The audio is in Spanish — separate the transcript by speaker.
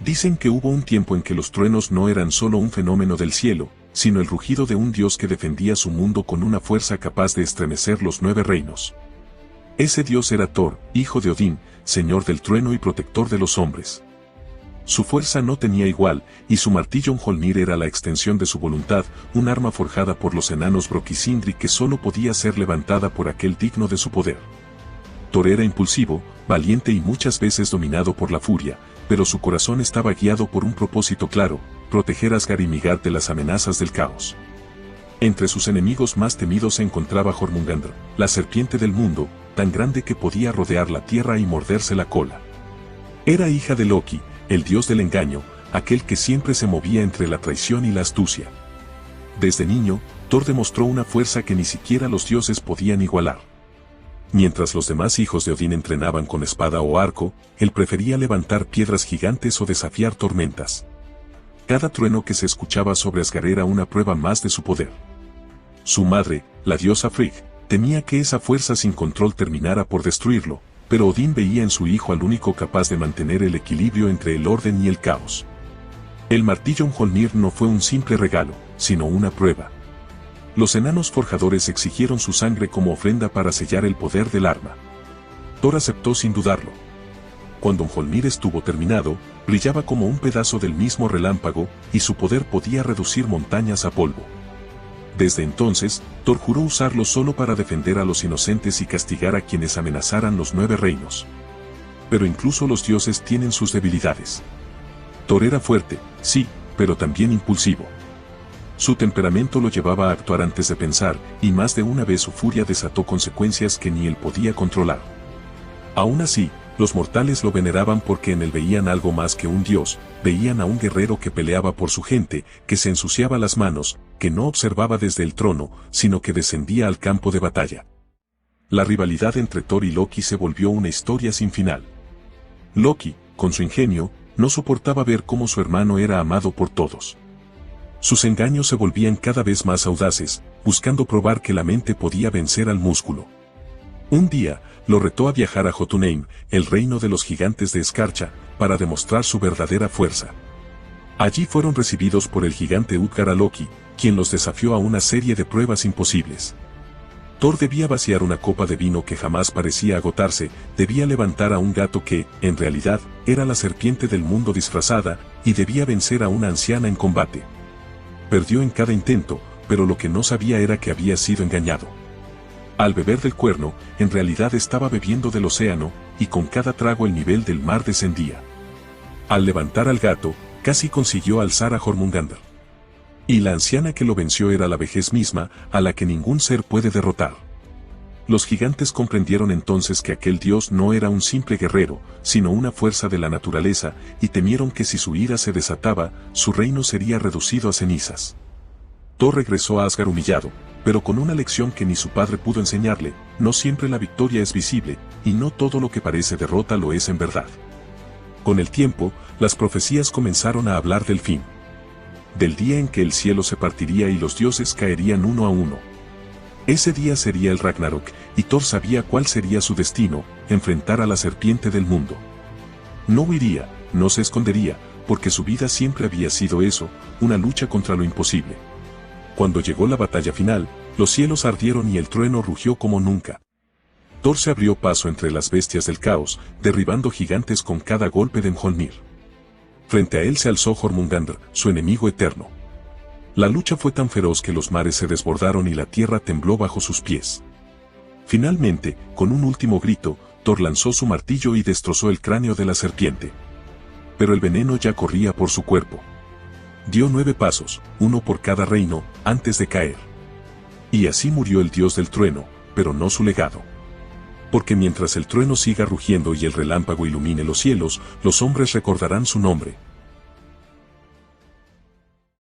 Speaker 1: Dicen que hubo un tiempo en que los truenos no eran solo un fenómeno del cielo, sino el rugido de un dios que defendía su mundo con una fuerza capaz de estremecer los 9 reinos. Ese dios era Thor, hijo de Odín, señor del trueno y protector de los hombres. Su fuerza no tenía igual, y su martillo Mjolnir era la extensión de su voluntad, un arma forjada por los enanos Brok y Sindri que solo podía ser levantada por aquel digno de su poder. Thor era impulsivo, valiente y muchas veces dominado por la furia, pero su corazón estaba guiado por un propósito claro: proteger a Asgard y Midgard de las amenazas del caos. Entre sus enemigos más temidos se encontraba Jormungandr, la serpiente del mundo, tan grande que podía rodear la tierra y morderse la cola. Era hija de Loki, el dios del engaño, aquel que siempre se movía entre la traición y la astucia. Desde niño, Thor demostró una fuerza que ni siquiera los dioses podían igualar. Mientras los demás hijos de Odín entrenaban con espada o arco, él prefería levantar piedras gigantes o desafiar tormentas. Cada trueno que se escuchaba sobre Asgard era una prueba más de su poder. Su madre, la diosa Frigg, temía que esa fuerza sin control terminara por destruirlo, pero Odín veía en su hijo al único capaz de mantener el equilibrio entre el orden y el caos. El martillo Mjolnir no fue un simple regalo, sino una prueba. Los enanos forjadores exigieron su sangre como ofrenda para sellar el poder del arma. Thor aceptó sin dudarlo. Cuando Mjolnir estuvo terminado, brillaba como un pedazo del mismo relámpago, y su poder podía reducir montañas a polvo. Desde entonces, Thor juró usarlo solo para defender a los inocentes y castigar a quienes amenazaran los 9 reinos. Pero incluso los dioses tienen sus debilidades. Thor era fuerte, sí, pero también impulsivo. Su temperamento lo llevaba a actuar antes de pensar, y más de una vez su furia desató consecuencias que ni él podía controlar. Aún así, los mortales lo veneraban porque en él veían algo más que un dios, veían a un guerrero que peleaba por su gente, que se ensuciaba las manos, que no observaba desde el trono, sino que descendía al campo de batalla. La rivalidad entre Thor y Loki se volvió una historia sin final. Loki, con su ingenio, no soportaba ver cómo su hermano era amado por todos. Sus engaños se volvían cada vez más audaces, buscando probar que la mente podía vencer al músculo. Un día, lo retó a viajar a Jotunheim, el reino de los gigantes de escarcha, para demostrar su verdadera fuerza. Allí fueron recibidos por el gigante Utgard a Loki, quien los desafió a una serie de pruebas imposibles. Thor debía vaciar una copa de vino que jamás parecía agotarse, debía levantar a un gato que, en realidad, era la serpiente del mundo disfrazada, y debía vencer a una anciana en combate. Perdió en cada intento, pero lo que no sabía era que había sido engañado. Al beber del cuerno, en realidad estaba bebiendo del océano, y con cada trago el nivel del mar descendía. Al levantar al gato, casi consiguió alzar a Jormungandr. Y la anciana que lo venció era la vejez misma, a la que ningún ser puede derrotar. Los gigantes comprendieron entonces que aquel dios no era un simple guerrero, sino una fuerza de la naturaleza, y temieron que si su ira se desataba, su reino sería reducido a cenizas. Thor regresó a Asgard humillado, pero con una lección que ni su padre pudo enseñarle: no siempre la victoria es visible, y no todo lo que parece derrota lo es en verdad. Con el tiempo, las profecías comenzaron a hablar del fin. Del día en que el cielo se partiría y los dioses caerían uno a uno. Ese día sería el Ragnarok, y Thor sabía cuál sería su destino: enfrentar a la serpiente del mundo. No huiría, no se escondería, porque su vida siempre había sido eso, una lucha contra lo imposible. Cuando llegó la batalla final, los cielos ardieron y el trueno rugió como nunca. Thor se abrió paso entre las bestias del caos, derribando gigantes con cada golpe de Mjolnir. Frente a él se alzó Jormungandr, su enemigo eterno. La lucha fue tan feroz que los mares se desbordaron y la tierra tembló bajo sus pies. Finalmente, con un último grito, Thor lanzó su martillo y destrozó el cráneo de la serpiente. Pero el veneno ya corría por su cuerpo. Dio 9 pasos, uno por cada reino, antes de caer. Y así murió el dios del trueno, pero no su legado. Porque mientras el trueno siga rugiendo y el relámpago ilumine los cielos, los hombres recordarán su nombre,